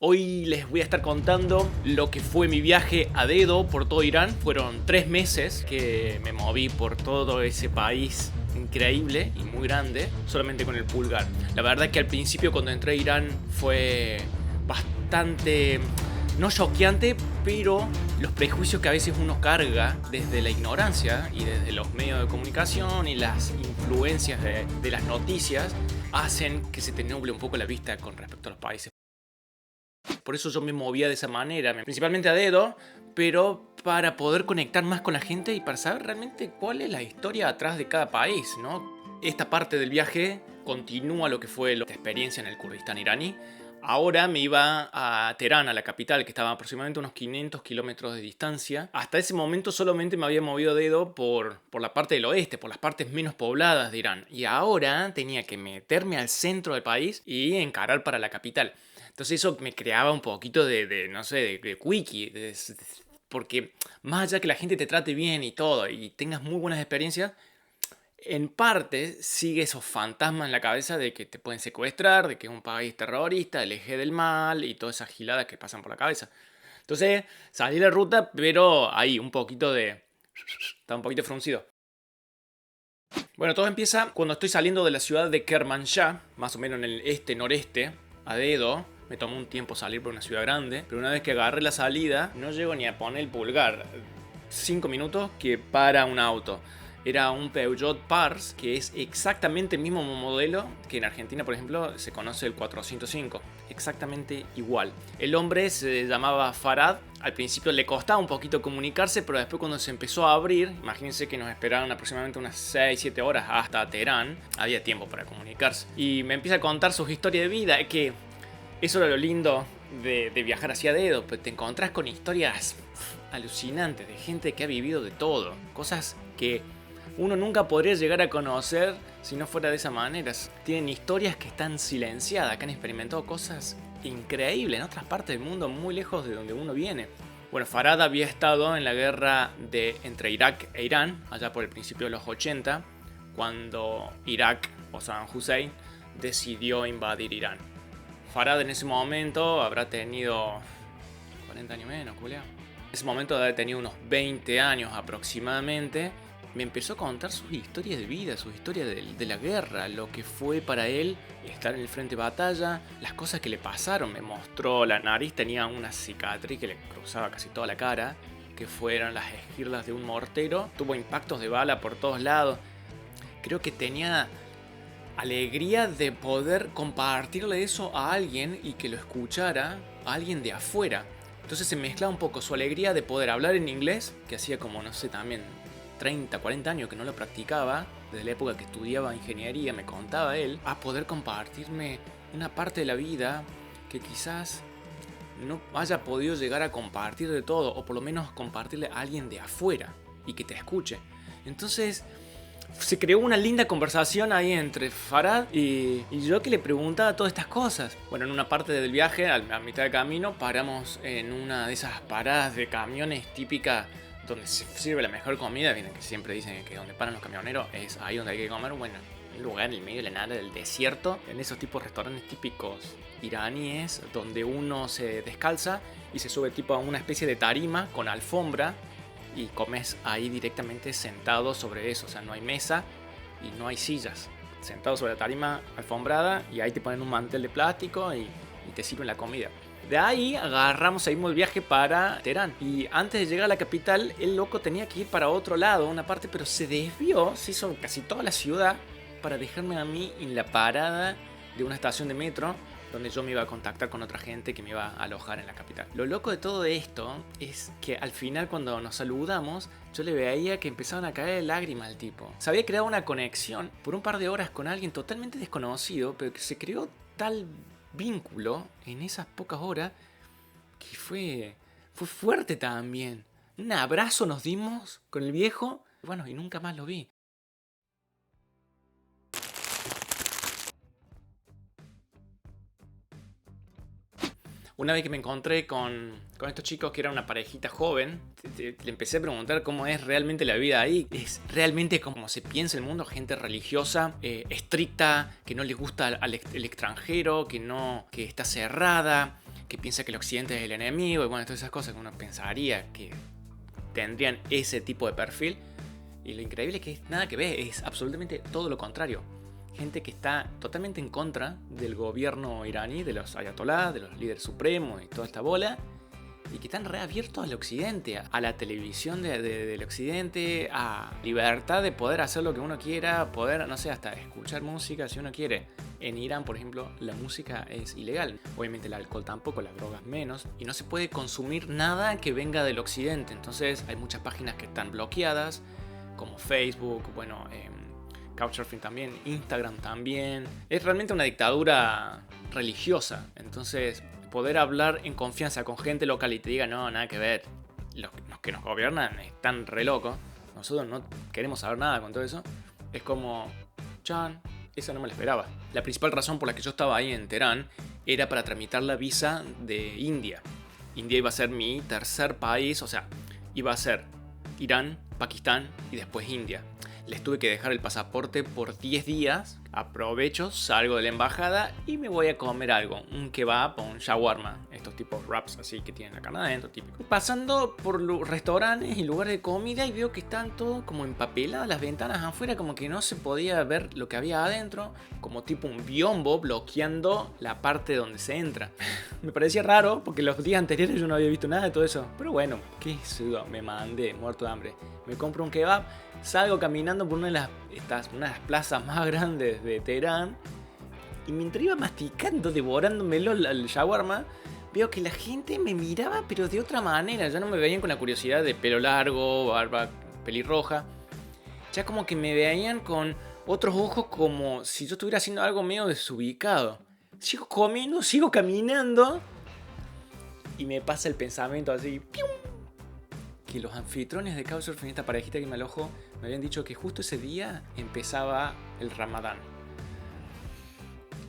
Hoy les voy a estar contando lo que fue mi viaje a dedo por todo Irán. Fueron 3 meses que me moví por todo ese país increíble y muy grande, solamente con el pulgar. La verdad que al principio cuando entré a Irán fue bastante, no choqueante, pero los prejuicios que a veces uno carga desde la ignorancia y desde los medios de comunicación y las influencias de las noticias hacen que se te nuble un poco la vista con respecto a los países. Por eso yo me movía de esa manera, principalmente a dedo, pero para poder conectar más con la gente y para saber realmente cuál es la historia atrás de cada país, ¿no? Esta parte del viaje continúa lo que fue la experiencia en el Kurdistán iraní. Ahora me iba a Teherán, a la capital, que estaba aproximadamente a unos 500 kilómetros de distancia. Hasta ese momento solamente me había movido a dedo por la parte del oeste, por las partes menos pobladas de Irán. Y ahora tenía que meterme al centro del país y encarar para la capital. Entonces eso me creaba un poquito no sé, de quickie, porque más allá que la gente te trate bien y todo, y tengas muy buenas experiencias, en parte sigue esos fantasmas en la cabeza de que te pueden secuestrar, de que es un país terrorista, el eje del mal y todas esas giladas que pasan por la cabeza. Entonces salí de ruta, pero ahí un poquito de... Está un poquito fruncido. Bueno, todo empieza cuando estoy saliendo de la ciudad de Kermanshah, más o menos en el este-noreste, a dedo. Me tomó un tiempo salir por una ciudad grande, pero una vez que agarré la salida, no llego ni a poner el pulgar. 5 minutos que para un auto. Era un Peugeot Pars, que es exactamente el mismo modelo que en Argentina, por ejemplo, se conoce el 405. Exactamente igual. El hombre se llamaba Farad. Al principio le costaba un poquito comunicarse, pero después cuando se empezó a abrir, imagínense que nos esperaron aproximadamente unas 6-7 horas hasta Teherán, había tiempo para comunicarse. Y me empieza a contar su historia de vida, que eso era lo lindo de viajar hacia dedo, pero te encontrás con historias alucinantes de gente que ha vivido de todo, cosas que uno nunca podría llegar a conocer si no fuera de esa manera. Tienen historias que están silenciadas, que han experimentado cosas increíbles en otras partes del mundo, muy lejos de donde uno viene. Bueno, Farad había estado en la guerra entre Irak e Irán, allá por el principio de los 80, cuando Irak o Saddam Hussein decidió invadir Irán. Farad en ese momento habrá tenido 40 años menos, Julián. En ese momento habrá tenido unos 20 años aproximadamente. Me empezó a contar sus historias de vida, sus historias de la guerra, lo que fue para él estar en el frente de batalla, las cosas que le pasaron. Me mostró la nariz, tenía una cicatriz que le cruzaba casi toda la cara, que fueron las esquirlas de un mortero. Tuvo impactos de bala por todos lados. Creo que tenía alegría de poder compartirle eso a alguien y que lo escuchara a alguien de afuera. Entonces se mezclaba un poco su alegría de poder hablar en inglés, que hacía como, no sé, también 30, 40 años que no lo practicaba, desde la época que estudiaba ingeniería, me contaba él, a poder compartirme una parte de la vida que quizás no haya podido llegar a compartir de todo, o por lo menos compartirle a alguien de afuera y que te escuche. Entonces se creó una linda conversación ahí entre Farad y yo, que le preguntaba todas estas cosas. Bueno, en una parte del viaje, a mitad de camino, paramos en una de esas paradas de camiones típicas donde se sirve la mejor comida. Miren que siempre dicen que donde paran los camioneros es ahí donde hay que comer. Bueno, un lugar en el medio de la nada del desierto, en esos tipos de restaurantes típicos iraníes, donde uno se descalza y se sube tipo a una especie de tarima con alfombra y comes ahí directamente sentado sobre eso. O sea, no hay mesa y no hay sillas. Sentado sobre la tarima alfombrada, y ahí te ponen un mantel de plástico y te sirven la comida. De ahí seguimos el viaje para Teherán. Y antes de llegar a la capital, el loco tenía que ir para otro lado, una parte, pero se desvió, se hizo casi toda la ciudad para dejarme a mí en la parada de una estación de metro, donde yo me iba a contactar con otra gente que me iba a alojar en la capital. Lo loco de todo esto es que al final, cuando nos saludamos, yo le veía que empezaban a caer lágrimas al tipo. Se había creado una conexión por un par de horas con alguien totalmente desconocido, pero que se creó tal vínculo en esas pocas horas que fue fuerte también. Un abrazo nos dimos con el viejo, bueno, y nunca más lo vi. Una vez que me encontré con estos chicos, que era una parejita joven, le empecé a preguntar cómo es realmente la vida ahí. Es realmente como se piensa el mundo: gente religiosa, estricta, que no les gusta el extranjero, que está cerrada, que piensa que el occidente es el enemigo, y bueno, todas esas cosas que uno pensaría que tendrían ese tipo de perfil. Y lo increíble es que es nada que ver, es absolutamente todo lo contrario. Gente que está totalmente en contra del gobierno iraní, de los ayatolás, de los líderes supremos y toda esta bola, y que están reabiertos al occidente, a la televisión del occidente, a libertad de poder hacer lo que uno quiera, poder, no sé, hasta escuchar música si uno quiere. En Irán, por ejemplo, la música es ilegal. Obviamente el alcohol tampoco, las drogas menos. Y no se puede consumir nada que venga del occidente. Entonces hay muchas páginas que están bloqueadas, como Facebook, bueno, Couchsurfing también, Instagram también. Es realmente una dictadura religiosa. Entonces, poder hablar en confianza con gente local y te diga, no, nada que ver, los que nos gobiernan están re locos, nosotros no queremos saber nada con todo eso, es como, chan, esa no me la esperaba. La principal razón por la que yo estaba ahí en Teherán era para tramitar la visa de India. India iba a ser mi tercer país, o sea, iba a ser Irán, Pakistán y después India. Les tuve que dejar el pasaporte por 10 días. Aprovecho, salgo de la embajada y me voy a comer algo. Un kebab o un shawarma. Estos tipos wraps así que tienen la carne adentro, típico. Pasando por restaurantes y lugares de comida y veo que están todo como empapeladas las ventanas afuera. Como que no se podía ver lo que había adentro. Como tipo un biombo bloqueando la parte donde se entra. Me parecía raro porque los días anteriores yo no había visto nada de todo eso. Pero bueno, qué sé, me mandé muerto de hambre. Me compro un kebab. Salgo caminando por una de las plazas más grandes de Teherán y mientras iba masticando, devorándomelo el shawarma, veo que la gente me miraba pero de otra manera. Ya no me veían con la curiosidad de pelo largo, barba pelirroja. Ya como que me veían con otros ojos como si yo estuviera haciendo algo medio desubicado. Sigo comiendo, sigo caminando y me pasa el pensamiento así, ¡pium! Que los anfitriones de Couchsurfing, esta parejita que me alojó, me habían dicho que justo ese día empezaba el Ramadán.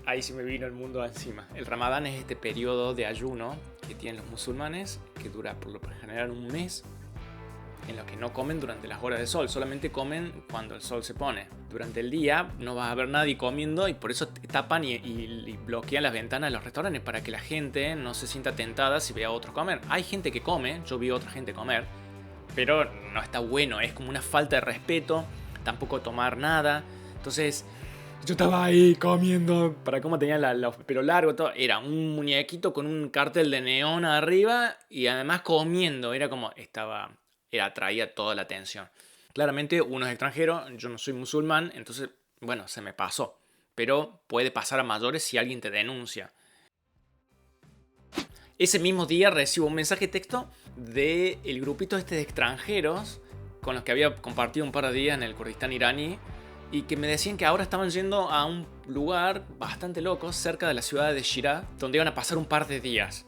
Ahí sí me vino el mundo encima. El Ramadán es este periodo de ayuno que tienen los musulmanes, que dura por lo general un mes, en lo que no comen durante las horas de sol, solamente comen cuando el sol se pone. Durante el día no vas a ver nadie comiendo y por eso tapan y bloquean las ventanas de los restaurantes para que la gente no se sienta tentada si ve a otros comer. Hay gente que come, yo vi a otra gente comer, pero no está bueno, es como una falta de respeto, tampoco tomar nada. Entonces yo estaba ahí comiendo, para cómo tenía el pelo largo, todo. Era un muñequito con un cartel de neón arriba y además comiendo, era como, atraía toda la atención. Claramente uno es extranjero, yo no soy musulmán, entonces, bueno, se me pasó. Pero puede pasar a mayores si alguien te denuncia. Ese mismo día recibo un mensaje de texto del grupito este de extranjeros con los que había compartido un par de días en el Kurdistán iraní y que me decían que ahora estaban yendo a un lugar bastante loco cerca de la ciudad de Shiraz donde iban a pasar un par de días.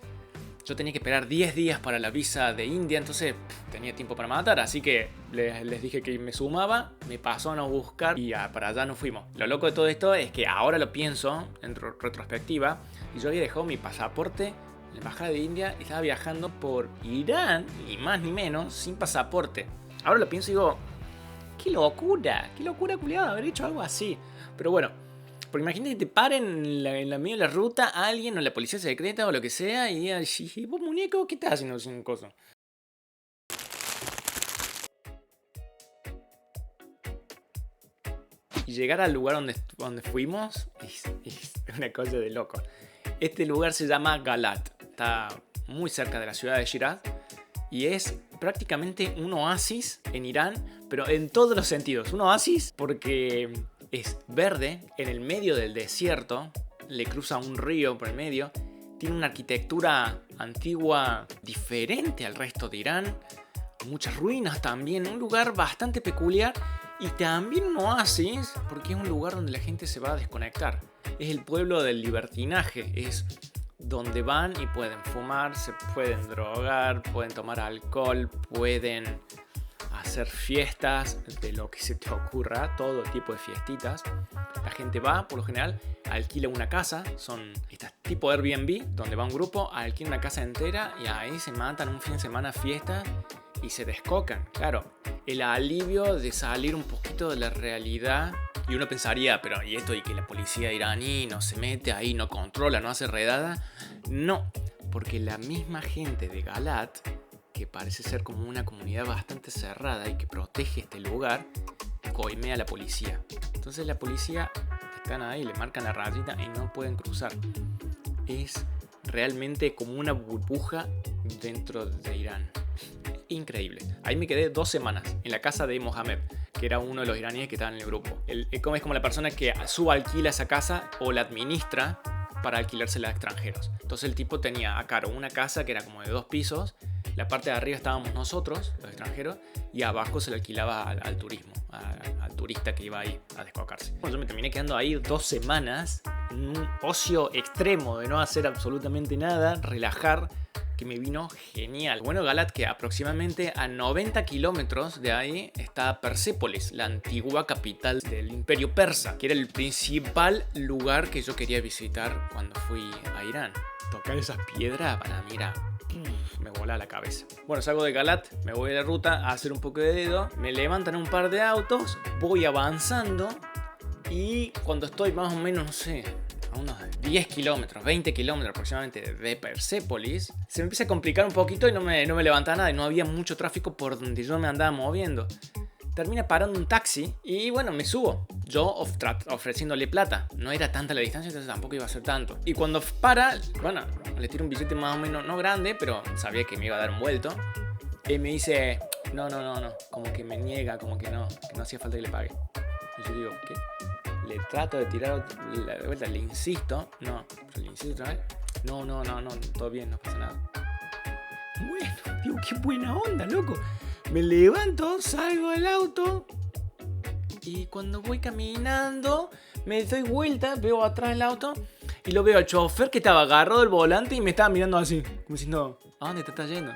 Yo tenía que esperar 10 días para la visa de India, entonces tenía tiempo para matar, así que les dije que me sumaba, me pasaron a buscar y para allá nos fuimos. Lo loco de todo esto es que ahora lo pienso en retrospectiva y yo había dejado mi pasaporte en la embajada de India y estaba viajando por Irán, ni más ni menos, sin pasaporte. Ahora lo pienso y digo, qué locura culiado haber hecho algo así. Pero bueno, porque imagínate que te paren en la medio de la ruta a alguien o la policía secreta o lo que sea y digan, vos muñeco, ¿qué estás haciendo sin cosa? Y llegar al lugar donde fuimos es una cosa de loco. Este lugar se llama Galat, está muy cerca de la ciudad de Shiraz y es prácticamente un oasis en Irán, pero en todos los sentidos. Un oasis porque es verde, en el medio del desierto, le cruza un río por el medio, tiene una arquitectura antigua diferente al resto de Irán, muchas ruinas también, un lugar bastante peculiar y también un oasis porque es un lugar donde la gente se va a desconectar. Es el pueblo del libertinaje, es donde van y pueden fumar, se pueden drogar, pueden tomar alcohol, pueden hacer fiestas de lo que se te ocurra, todo tipo de fiestitas. La gente va, por lo general, alquila una casa, son estas tipo Airbnb, donde va un grupo, alquila una casa entera y ahí se matan un fin de semana fiestas y se descocan. Claro, el alivio de salir un poquito de la realidad. Y uno pensaría, pero ¿y esto y que la policía iraní no se mete ahí, no controla, no hace redada? No, porque la misma gente de Galat, que parece ser como una comunidad bastante cerrada y que protege este lugar, coimea a la policía. Entonces la policía están ahí, le marcan la rayita y no pueden cruzar. Es realmente como una burbuja dentro de Irán. Increíble. Ahí me quedé 2 semanas en la casa de Mohamed, que era uno de los iraníes que estaban en el grupo. Él es como la persona que subalquila esa casa o la administra para alquilársela a extranjeros. Entonces el tipo tenía a cargo una casa que era como de 2 pisos. La parte de arriba estábamos nosotros, los extranjeros, y abajo se le alquilaba al turismo, al turista que iba ahí a descocarse. Bueno, yo me terminé quedando ahí 2 semanas en un ocio extremo de no hacer absolutamente nada, relajar, que me vino genial. Bueno, Galat, que aproximadamente a 90 kilómetros de ahí está Persépolis, la antigua capital del Imperio Persa, que era el principal lugar que yo quería visitar cuando fui a Irán. Tocar esas piedras para mí era... me volaba la cabeza. Bueno, salgo de Galat, me voy de la ruta a hacer un poco de dedo, me levantan un par de autos, voy avanzando y cuando estoy más o menos, no sé, a unos 10 kilómetros, 20 kilómetros aproximadamente de Persépolis, se me empieza a complicar un poquito y no me levantaba nada y no había mucho tráfico por donde yo me andaba moviendo. Termina parando un taxi y bueno, me subo. Yo ofreciéndole plata. No era tanta la distancia, entonces tampoco iba a ser tanto. Y cuando para, bueno, le tiro un billete más o menos, no grande, pero sabía que me iba a dar un vuelto. Y me dice, no. Como que me niega, como que no hacía falta que le pague. Y yo digo, ¿qué? Le trato de tirar de vuelta, le insisto. No, le insisto otra vez. No, todo bien, no pasa nada. Bueno, digo, qué buena onda, loco. Me levanto, salgo del auto y cuando voy caminando me doy vuelta, veo atrás el auto y lo veo al chofer que estaba agarrado del volante y me estaba mirando así, como diciendo, ¿a dónde te estás yendo?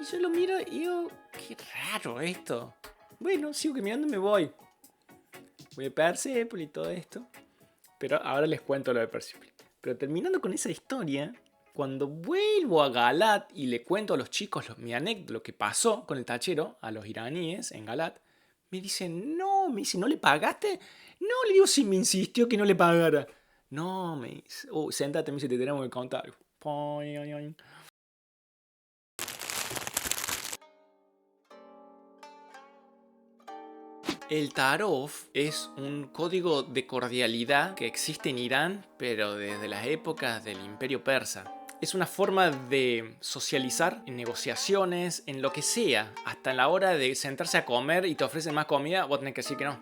Y yo lo miro y digo, qué raro esto. Bueno, sigo caminando y me voy. Voy a Persépolis y todo esto. Pero ahora les cuento lo de Persépolis. Pero terminando con esa historia... Cuando vuelvo a Galat y le cuento a los chicos mi anécdota, lo que pasó con el tachero, a los iraníes en Galat, me dicen, ¿no le pagaste? No, le digo, sí, me insistió que no le pagara. No, me dice, séntate, me dice, te tenemos que contar. El Tarof es un código de cordialidad que existe en Irán, pero desde las épocas del Imperio Persa. Es una forma de socializar en negociaciones, en lo que sea. Hasta en la hora de sentarse a comer y te ofrecen más comida, vos tenés que decir que no.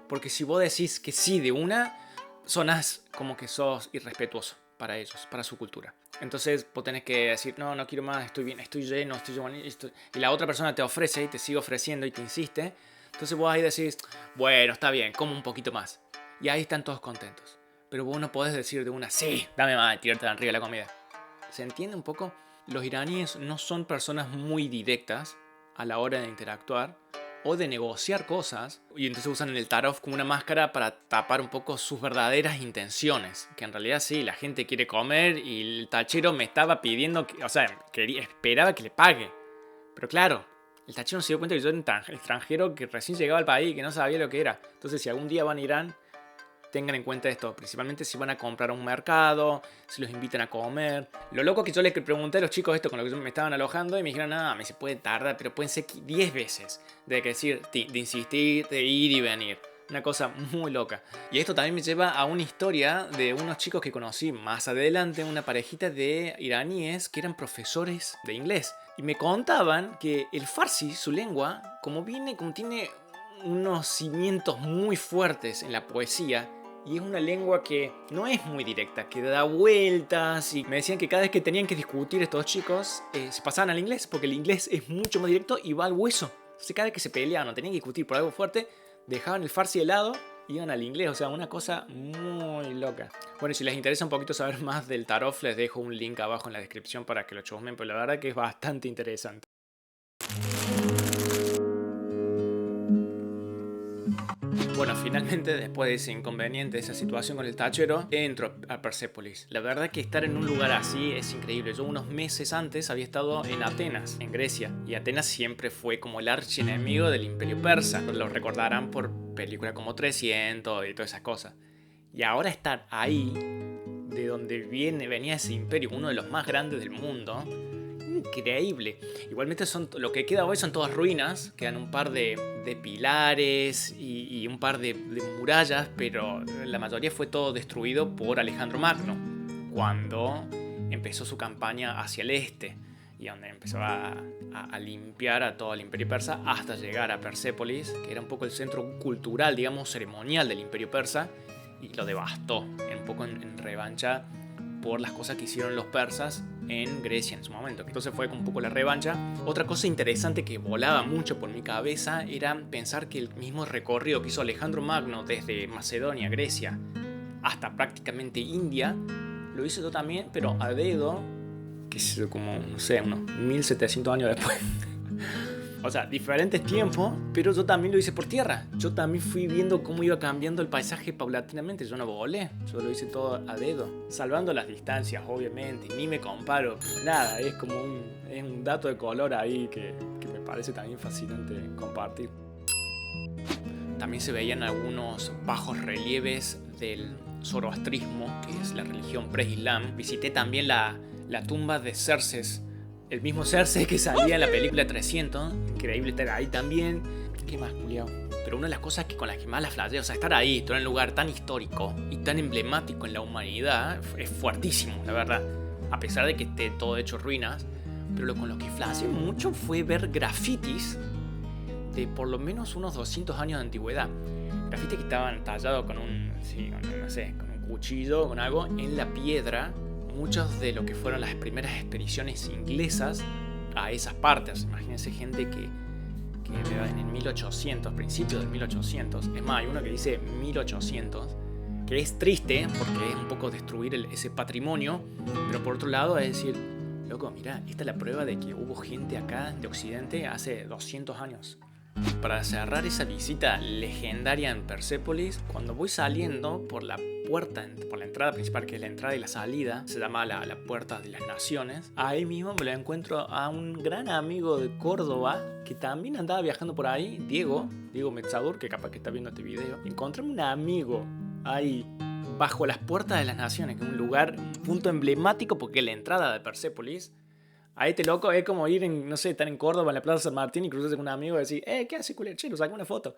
Porque si vos decís que sí de una, sonás como que sos irrespetuoso para ellos, para su cultura. Entonces vos tenés que decir, no quiero más, estoy bien, estoy lleno, y la otra persona te ofrece y te sigue ofreciendo y te insiste. Entonces vos ahí decís, bueno, está bien, como un poquito más. Y ahí están todos contentos. Pero vos no podés decir de una, sí, dame más, tirarte arriba de la comida. ¿Se entiende un poco? Los iraníes no son personas muy directas a la hora de interactuar o de negociar cosas. Y entonces usan el Tarof como una máscara para tapar un poco sus verdaderas intenciones. Que en realidad sí, la gente quiere comer y el tachero me estaba pidiendo, esperaba que le pague. Pero claro, el tachero se dio cuenta que yo era un extranjero que recién llegaba al país y que no sabía lo que era. Entonces si algún día van a Irán, tengan en cuenta esto, principalmente si van a comprar a un mercado, si los invitan a comer. Lo loco que yo les pregunté a los chicos esto con lo que me estaban alojando y me dijeron, me se puede tardar, pero pueden ser 10 veces de insistir, de ir y venir. Una cosa muy loca. Y esto también me lleva a una historia de unos chicos que conocí más adelante, una parejita de iraníes que eran profesores de inglés. Y me contaban que el farsi, su lengua, como tiene unos cimientos muy fuertes en la poesía, y es una lengua que no es muy directa, que da vueltas. Y me decían que cada vez que tenían que discutir estos chicos, se pasaban al inglés, porque el inglés es mucho más directo y va al hueso. Entonces cada vez que se peleaban o tenían que discutir por algo fuerte, dejaban el farsi de lado y iban al inglés. O sea, una cosa muy loca. Bueno, y si les interesa un poquito saber más del Tarof, les dejo un link abajo en la descripción para que lo chusmen, pero la verdad que es bastante interesante. Bueno, finalmente, después de ese inconveniente, de esa situación con el tachero, entro a Persépolis. La verdad que estar en un lugar así es increíble. Yo unos meses antes había estado en Atenas, en Grecia. Y Atenas siempre fue como el archienemigo del Imperio Persa. Lo recordarán por películas como 300 y todas esas cosas. Y ahora estar ahí, de donde venía ese imperio, uno de los más grandes del mundo. Increíble. Igualmente lo que queda hoy son todas ruinas, quedan un par de pilares y un par de murallas, pero la mayoría fue todo destruido por Alejandro Magno cuando empezó su campaña hacia el este y donde empezó a limpiar a todo el imperio persa hasta llegar a Persépolis, que era un poco el centro cultural, digamos, ceremonial del imperio persa, y lo devastó un poco en revancha por las cosas que hicieron los persas en Grecia en su momento. Entonces fue un poco la revancha. Otra cosa interesante que volaba mucho por mi cabeza era pensar que el mismo recorrido que hizo Alejandro Magno desde Macedonia, Grecia, hasta prácticamente India, lo hizo yo también, pero a dedo, que es como, no sé, unos 1700 años después. O sea, diferentes tiempos, pero yo también lo hice por tierra. Yo también fui viendo cómo iba cambiando el paisaje paulatinamente. Yo no volé, yo lo hice todo a dedo. Salvando las distancias, obviamente, ni me comparo. Nada, es como un dato de color ahí que me parece también fascinante compartir. También se veían algunos bajos relieves del zoroastrismo, que es la religión pre-islam. Visité también la tumba de Xerxes, el mismo Xerxes que salía en la película 300. Increíble estar ahí también. ¿Qué más, culiao? Pero una de las cosas con las que más la flasheo, o sea, estar ahí, estar en un lugar tan histórico y tan emblemático en la humanidad, es fuertísimo, la verdad. A pesar de que esté todo hecho ruinas. Pero con lo que flasheé mucho fue ver grafitis de por lo menos unos 200 años de antigüedad. Grafitis que estaban tallados con un cuchillo, con algo, en la piedra. Muchos de lo que fueron las primeras expediciones inglesas a esas partes. Imagínense gente que en el 1800, principios del 1800. Es más, hay uno que dice 1800, que es triste porque es un poco destruir ese patrimonio, pero por otro lado es decir, loco, mira, esta es la prueba de que hubo gente acá de Occidente hace 200 años. Para cerrar esa visita legendaria en Persépolis, cuando voy saliendo por la puerta, por la entrada principal, que es la entrada y la salida, se llama la Puerta de las Naciones, ahí mismo me lo encuentro a un gran amigo de Córdoba que también andaba viajando por ahí, Diego Metzadur, que capaz que está viendo este video. Encontré un amigo ahí bajo las Puertas de las Naciones, que es un lugar, un punto emblemático porque es la entrada de Persépolis. Ahí te loco, es como ir estar en Córdoba, en la Plaza San Martín, y cruzarse con un amigo y decir, ¿qué hace, culero? Che, lo saco una foto.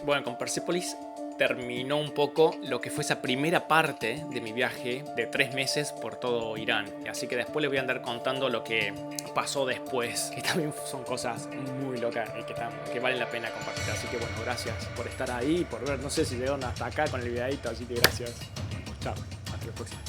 Bueno, con Persépolis terminó un poco lo que fue esa primera parte de mi viaje de 3 meses por todo Irán. Así que después les voy a andar contando lo que pasó después, que también son cosas muy locas y que valen la pena compartir. Así que bueno, gracias por estar ahí, por ver, no sé si llegaron hasta acá con el videito, así que gracias. Chao, hasta la próxima.